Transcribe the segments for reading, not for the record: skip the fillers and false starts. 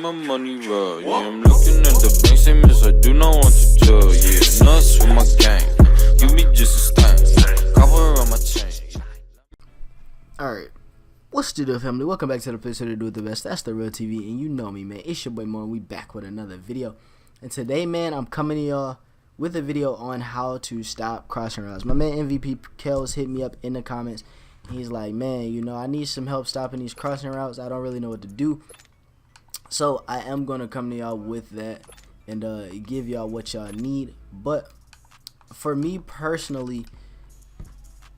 my money roll. Yeah, I'm looking at the bank statements, I do not want to tell. Yeah, nuts for my gang. You be just a stain. Cover on my chain. Alright, what's the deal, family? Welcome back to the place where they do it the best. That's the real TV, and you know me, man. It's your boy Mo, and we back with another video. And today, man, I'm coming to y'all with a video on how to stop crossing routes. My man MVP Kels hit me up in the comments. He's like, man, you know, I need some help stopping these crossing routes. I don't really know what to do. So I am going to come to y'all with that and give y'all what y'all need. But for me personally,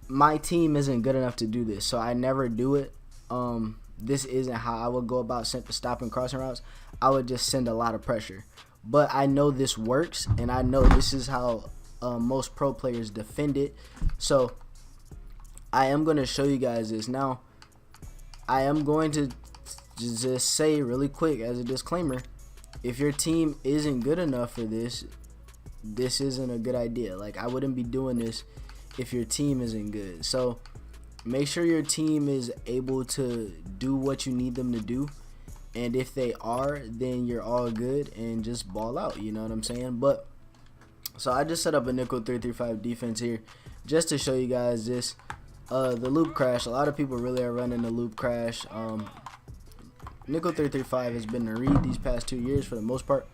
my team isn't good enough to do this, so I never do it. This isn't how I would go about stopping crossing routes. I would just send a lot of pressure. But I know this works, and I know this is how most pro players defend it. So I am going to show you guys this. Now, I am going to just say really quick as a disclaimer, if your team isn't good enough for this, this isn't a good idea. Like, I wouldn't be doing this if your team isn't good. So make sure your team is able to do what you need them to do. And if they are, then you're all good and just ball out, you know what I'm saying? But so I just set up a nickel 335 defense here just to show you guys this. The loop crash, a lot of people really are running the loop crash. Nickel 335 has been the read these past 2 years for the most part.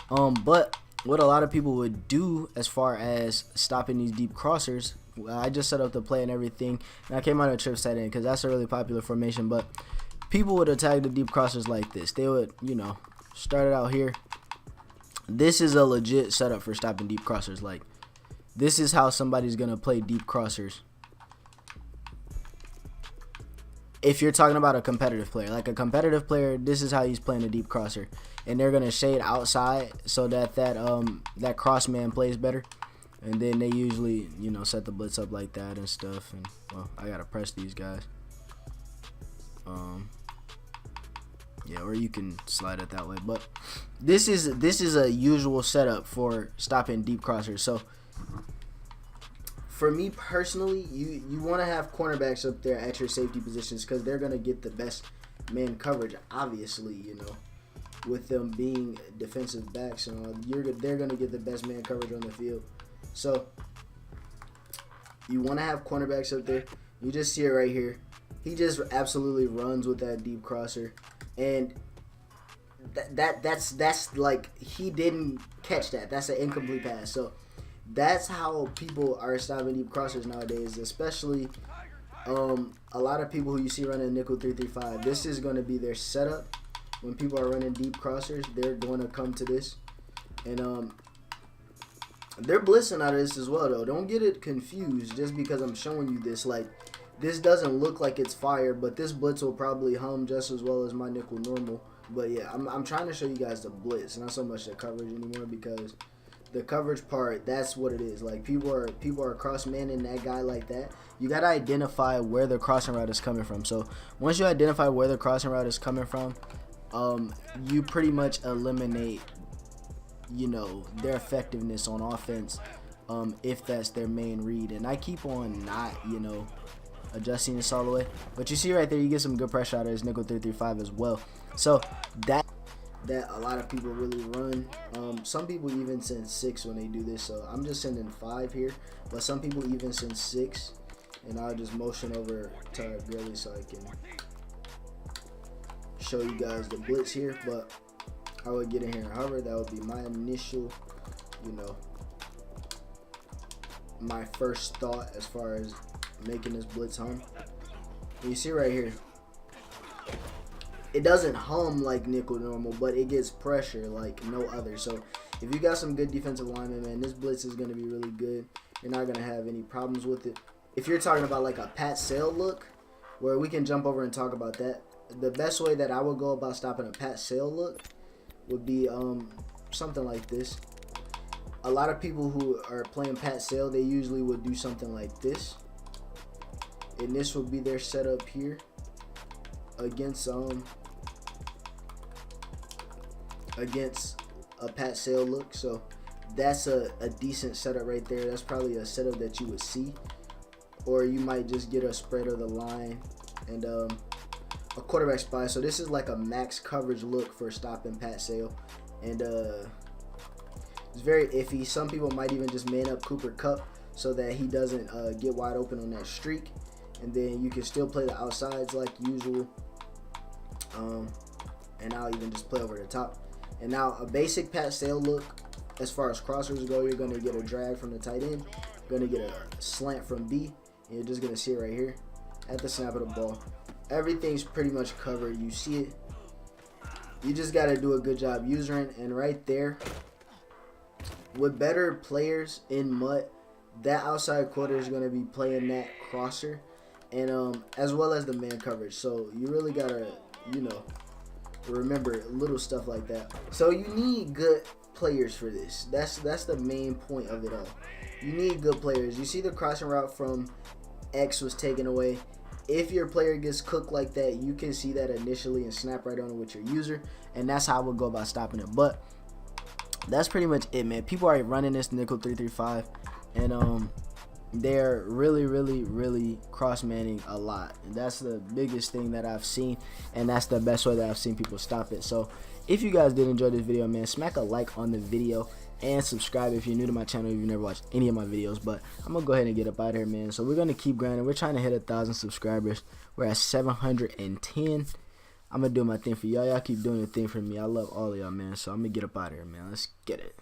But what a lot of people would do as far as stopping these deep crossers, I just set up the play and everything, and I came out of trip set in because that's a really popular formation. But people would attack the deep crossers like this. They would, you know, start it out here. This is a legit setup for stopping deep crossers. Like, this is how somebody's gonna play deep crossers. If you're talking about a competitive player, like a competitive player, this is how he's playing a deep crosser, and they're gonna shade outside so that that cross man plays better, and then they usually, you know, set the blitz up like that and stuff. And well, I gotta press these guys. Yeah, or you can slide it that way. But this is a usual setup for stopping deep crossers. So for me personally, you want to have cornerbacks up there at your safety positions because they're going to get the best man coverage, obviously, you know, with them being defensive backs and all. They're going to get the best man coverage on the field. So you want to have cornerbacks up there. You just see it right here. He just absolutely runs with that deep crosser. And that's like, he didn't catch that. That's an incomplete pass. So that's how people are stopping deep crossers nowadays, especially a lot of people who you see running nickel 335. This is going to be their setup. When people are running deep crossers, they're going to come to this. And they're blitzing out of this as well, though. Don't get it confused just because I'm showing you this. Like, this doesn't look like it's fire, but this blitz will probably hum just as well as my nickel normal. But yeah, I'm trying to show you guys the blitz, not so much the coverage anymore, because the coverage part, that's what it is. Like, people are cross-manning that guy like that. You got to identify where the crossing route is coming from. So once you identify where the crossing route is coming from, you pretty much eliminate, you know, their effectiveness on offense if that's their main read. And I keep on not, you know, adjusting this all the way. But you see right there, you get some good pressure out of this nickel 335 as well. So that a lot of people really run. Some people even send 6 when they do this, so I'm just sending 5 here, but some people even send 6, and I'll just motion over to Grilly so I can show you guys the blitz here. But I would get in here and hover. That would be my initial, you know, my first thought as far as making this blitz hum. You see right here, it doesn't hum like nickel normal, but it gets pressure like no other. So if you got some good defensive linemen, man, this blitz is going to be really good. You're not going to have any problems with it. If you're talking about like a Pat Sale look, where we can jump over and talk about that, the best way that I would go about stopping a Pat Sale look would be something like this. A lot of people who are playing Pat Sale, they usually would do something like this. And this would be their setup here against a Pat Sale look. So that's a decent setup right there. That's probably a setup that you would see. Or you might just get a spread of the line. And a quarterback spy. So this is like a max coverage look for stopping Pat Sale, and it's very iffy. Some people might even just man up Cooper Kupp so that he doesn't get wide open on that streak, and then you can still play the outsides like usual. And I'll even just play over the top. And now a basic Pat Sale look, as far as crossers go, you're going to get a drag from the tight end, you're going to get a slant from B, and you're just going to see it right here at the snap of the ball. Everything's pretty much covered. You see it. You just got to do a good job using it. And right there, with better players in MUT, that outside quarter is going to be playing that crosser, and as well as the man coverage. So you really got to, you know, remember little stuff like that. So you need good players for this. That's the main point of it all. You need good players. You see the crossing route from X was taken away. If your player gets cooked like that, you can see that initially and snap right on it with your user, and that's how I would go about stopping it. But that's pretty much it, man. People are running this nickel 3-3-5, and they're really cross manning a lot. And that's the biggest thing that I've seen, and that's the best way that I've seen people stop it. So if you guys did enjoy this video, man, smack a like on the video and subscribe if you're new to my channel, if you've never watched any of my videos. But I'm gonna go ahead and get up out of here, man. So we're gonna keep grinding. We're trying to hit 1,000 subscribers. We're at 710. I'm gonna do my thing for y'all. Y'all keep doing your thing for me. I love all of y'all, man. So I'm gonna get up out of here, man. Let's get it.